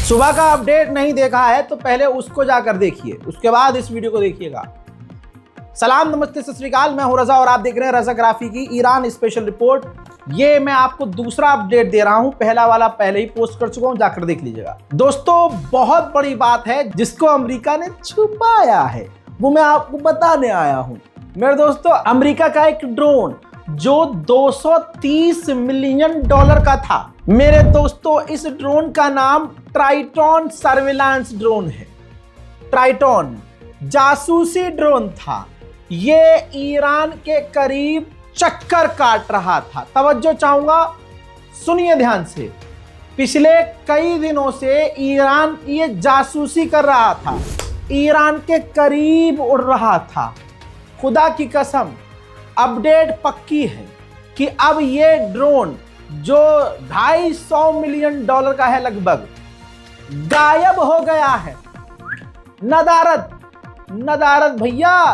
सुबह का अपडेट नहीं देखा है तो पहले उसको जाकर देखिए, उसके बाद इस वीडियो को देखिएगा। सलाम, नमस्ते, सत श्री अकाल। मैं हूं रजा और आप देख रहे हैं रजा ग्राफी की ईरान स्पेशल रिपोर्ट। ये मैं आपको दूसरा अपडेट दे रहा हूं, पहला वाला पहले ही पोस्ट कर चुका हूं, जाकर देख लीजिएगा। दोस्तों, बहुत बड़ी बात है जिसको अमेरिका ने छुपाया है, वो मैं आपको बताने आया हूं। मेरे दोस्तों, अमेरिका का एक ड्रोन जो 230 मिलियन डॉलर का था। मेरे दोस्तों, इस ड्रोन का नाम ट्राइटॉन सर्विलांस ड्रोन है। ट्राइटॉन जासूसी ड्रोन था। ये ईरान के करीब चक्कर काट रहा था। तवज्जो चाहूंगा, सुनिए ध्यान से। पिछले कई दिनों से ईरान ये जासूसी कर रहा था, ईरान के करीब उड़ रहा था। खुदा की कसम, अपडेट पक्की है कि अब ये ड्रोन जो 250 मिलियन डॉलर का है लगभग, गायब हो गया है। नदारत भैया,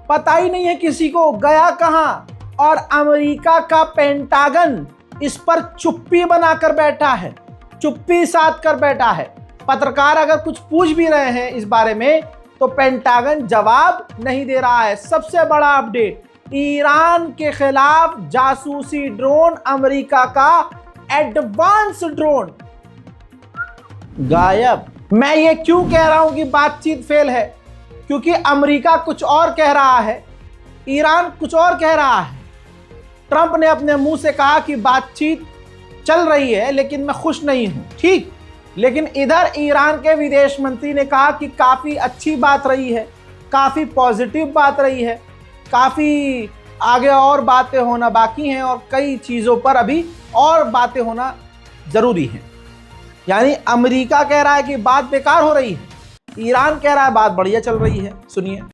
पता ही नहीं है किसी को गया कहां। और अमेरिका का पेंटागन इस पर चुप्पी बनाकर बैठा है, चुप्पी साध कर बैठा है। पत्रकार अगर कुछ पूछ भी रहे हैं इस बारे में तो पेंटागन जवाब नहीं दे रहा है। सबसे बड़ा अपडेट, ईरान के खिलाफ जासूसी ड्रोन, अमेरिका का एडवांस ड्रोन गायब। मैं ये क्यों कह रहा हूं कि बातचीत फेल है? क्योंकि अमेरिका कुछ और कह रहा है, ईरान कुछ और कह रहा है। ट्रंप ने अपने मुंह से कहा कि बातचीत चल रही है लेकिन मैं खुश नहीं हूं, ठीक। लेकिन इधर ईरान के विदेश मंत्री ने कहा कि काफी अच्छी बात रही है, काफी पॉजिटिव बात रही है, काफी आगे और बातें होना बाकी हैं और कई चीजों पर अभी और बातें होना जरूरी है। यानी अमेरिका कह रहा है कि बात बेकार हो रही है, ईरान कह रहा है बात बढ़िया चल रही है। सुनिए।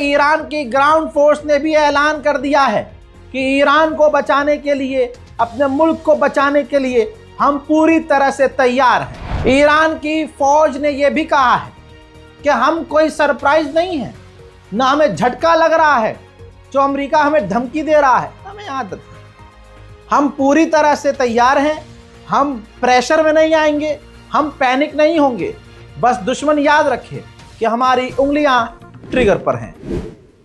ईरान की ग्राउंड फोर्स ने भी ऐलान कर दिया है कि ईरान को बचाने के लिए, अपने मुल्क को बचाने के लिए हम पूरी तरह से तैयार हैं। ईरान की फौज ने यह भी कहा है कि हम कोई सरप्राइज नहीं है, ना हमें झटका लग रहा है जो अमेरिका हमें धमकी दे रहा है, हमें आदत है। हम पूरी तरह से तैयार हैं, हम प्रेशर में नहीं आएंगे, हम पैनिक नहीं होंगे। बस दुश्मन याद रखे कि हमारी उंगलियां ट्रिगर पर हैं।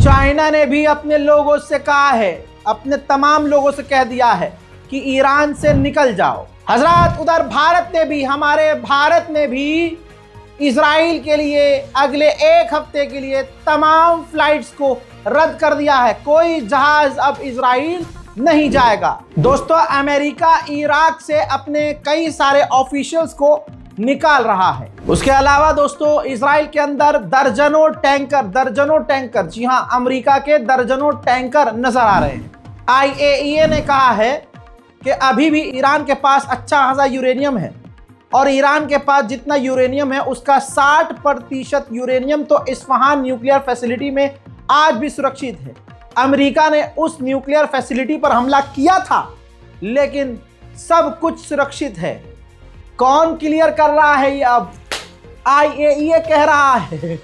चाइना ने भी अपने लोगों से कहा है, अपने तमाम लोगों से कह दिया है कि ईरान से निकल जाओ। हजरात, उधर भारत ने भी, हमारे भारत ने भी इजराइल के लिए अगले एक हफ्ते के लिए तमाम फ्लाइट्स को रद्द कर दिया है। कोई जहाज अब इजराइल नहीं जाएगा। दोस्तों, अमेरिका इराक से अपने कई सारे ऑफिशियल्स को निकाल रहा है। उसके अलावा दोस्तों, इजराइल के अंदर दर्जनों टैंकर, जी हां, अमेरिका के दर्जनों टैंकर नजर आ रहे हैं। IAEA ने कहा है कि अभी भी ईरान के पास अच्छा खासा यूरेनियम है और ईरान के पास जितना यूरेनियम है उसका 60% यूरेनियम तो इस्फहान न्यूक्लियर फैसिलिटी में आज भी सुरक्षित है। अमेरिका ने उस न्यूक्लियर फैसिलिटी पर हमला किया था लेकिन सब कुछ सुरक्षित है। कौन क्लियर कर रहा है ये? अब IAEA कह रहा है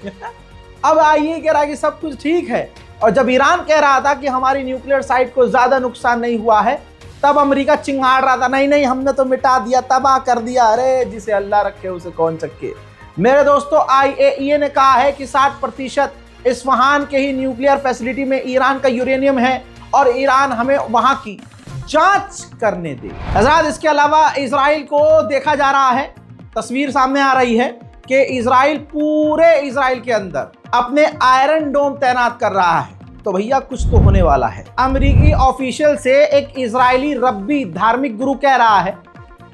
अब IAEA कह रहा है कि सब कुछ ठीक है। और जब ईरान कह रहा था कि हमारी न्यूक्लियर साइट को ज्यादा नुकसान नहीं हुआ है, तब अमेरिका चिंगाड़ रहा था, नहीं नहीं हमने तो मिटा दिया, तबाह कर दिया। अरे जिसे अल्लाह रखे उसे कौन चक्के। मेरे दोस्तों, IAEA ने कहा है कि 60% इस्फहान के ही न्यूक्लियर फैसिलिटी में ईरान का यूरेनियम है और ईरान हमें वहां की जांच करने दे। हजरात, इसके अलावा इजराइल को देखा जा रहा है, तस्वीर सामने आ रही है कि इजराइल पूरे इजराइल के अंदर अपने आयरन डोम तैनात कर रहा है। तो भैया कुछ तो होने वाला है। अमेरिकी ऑफिशियल से एक इजरायली रब्बी धार्मिक गुरु कह रहा है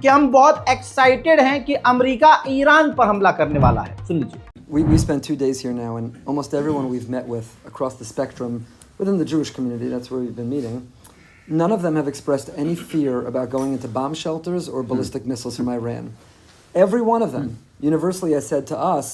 कि हम बहुत एक्साइटेड हैं कि अमेरिका ईरान पर हमला करने वाला है। सुन लीजिए। We spent 2 days here now, and almost everyone we've met with across the spectrum within the Jewish community, that's where we've been meeting, none of them have expressed any fear about going into bomb shelters or ballistic missiles from Iran. Every one of them, universally, has said to us,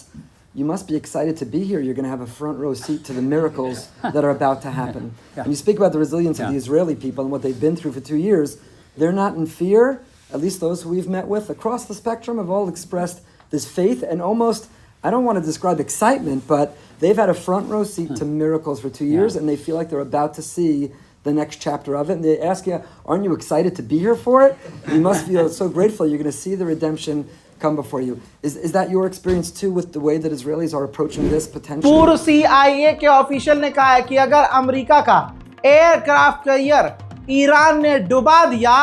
you must be excited to be here. You're going to have a front row seat to the miracles that are about to happen. When you speak about the resilience of the Israeli people and what they've been through for 2 years, they're not in fear. At least those who we've met with across the spectrum have all expressed this faith and almost, I don't want to describe excitement, but they've had a front row seat to miracles for 2 years, and they feel like they're about to see the next chapter of it. And they ask you, aren't you excited to be here for it? You must feel so grateful. You're going to see the redemption come before you. Is that your experience too with the way that Israelis are approaching this potentially? पूर्व CIA के official ने कहा है कि अगर America का aircraft carrier Iran ने डुबा दिया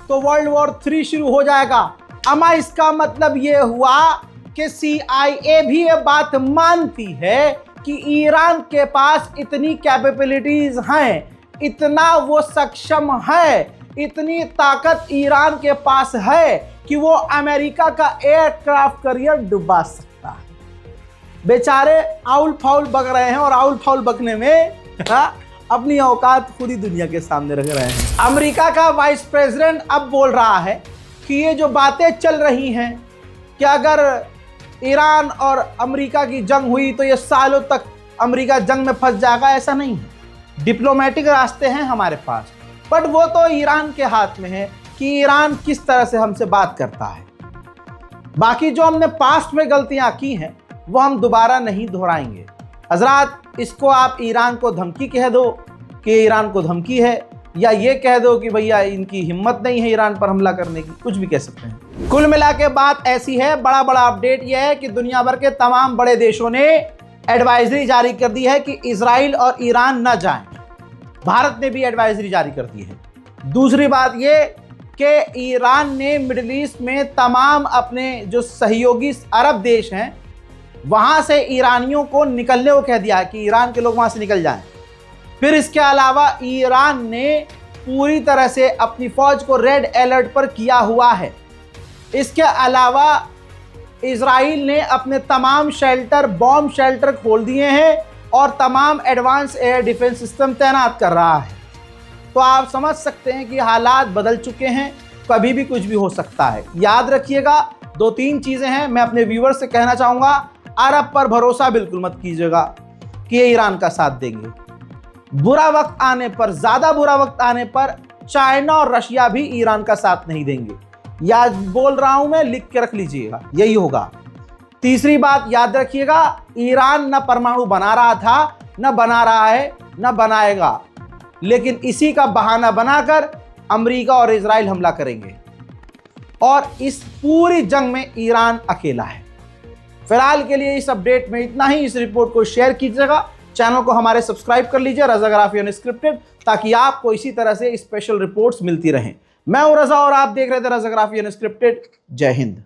तो वर्ल्ड वॉर 3 शुरू हो जाएगा। अमा इसका मतलब ये हुआ कि CIA भी ये बात मानती है कि ईरान के पास इतनी कैपेबिलिटीज हैं, इतना वो सक्षम है, इतनी ताकत ईरान के पास है कि वो अमेरिका का एयरक्राफ्ट कैरियर डुबा सकता है। बेचारे आउल फाउल बक रहे हैं और आउल फाउल बकने में अपनी औकात खुद ही दुनिया के सामने रख रहे हैं। अमेरिका का वाइस प्रेसिडेंट अब बोल रहा है कि ये जो बातें चल रही हैं कि अगर ईरान और अमेरिका की जंग हुई तो ये सालों तक अमेरिका जंग में फंस जाएगा, ऐसा नहीं है। डिप्लोमेटिक रास्ते हैं हमारे पास, बट वो तो ईरान के हाथ में है कि ईरान किस तरह से हमसे बात करता है। बाकी जो हमने पास्ट में गलतियां की हैं वो हम दोबारा नहीं दोहराएंगे। हजरात, इसको आप ईरान को धमकी कह दो कि ईरान को धमकी है, या ये कह दो कि भैया इनकी हिम्मत नहीं है ईरान पर हमला करने की, कुछ भी कह सकते हैं। कुल मिला के बात ऐसी है, बड़ा अपडेट यह है कि दुनिया भर के तमाम बड़े देशों ने एडवाइजरी जारी कर दी है कि इजराइल और ईरान न जाएं। भारत ने भी एडवाइजरी जारी कर दी है। दूसरी बात ये कि ईरान ने मिडिल ईस्ट में तमाम अपने जो सहयोगी अरब देश हैं वहां से ईरानियों को निकलने को कह दिया है कि ईरान के लोग वहां से निकल जाएं। फिर इसके अलावा ईरान ने पूरी तरह से अपनी फौज को रेड अलर्ट पर किया हुआ है। इसके अलावा इजराइल ने अपने तमाम शेल्टर, बॉम्ब शेल्टर खोल दिए हैं और तमाम एडवांस एयर डिफेंस सिस्टम तैनात कर रहा है। तो आप समझ सकते हैं कि हालात बदल चुके हैं, कभी भी कुछ भी हो सकता है। याद रखिएगा, 2-3 चीज़ें हैं मैं अपने व्यूअर्स से कहना चाहूँगा। अरब पर भरोसा बिल्कुल मत कीजिएगा कि ये ईरान का साथ देंगे। बुरा वक्त आने पर, ज़्यादा बुरा वक्त आने पर चाइना और रशिया भी ईरान का साथ नहीं देंगे। याद बोल रहा हूँ मैं, लिख के रख लीजिएगा, यही होगा। तीसरी बात याद रखिएगा, ईरान न परमाणु बना रहा था, न बना रहा है, न बनाएगा, लेकिन इसी का बहाना बनाकर अमेरिका और इजराइल हमला करेंगे और इस पूरी जंग में ईरान अकेला है। फिलहाल के लिए इस अपडेट में इतना ही। इस रिपोर्ट को शेयर कीजिएगा, चैनल को हमारे सब्सक्राइब कर लीजिए रज़ाग्राफी अनस्क्रिप्टेड, ताकि आपको इसी तरह से स्पेशल रिपोर्ट्स मिलती रहें। मैं हूं रज़ा और आप देख रहे थे रज़ाग्राफी अनस्क्रिप्टेड। जय हिंद।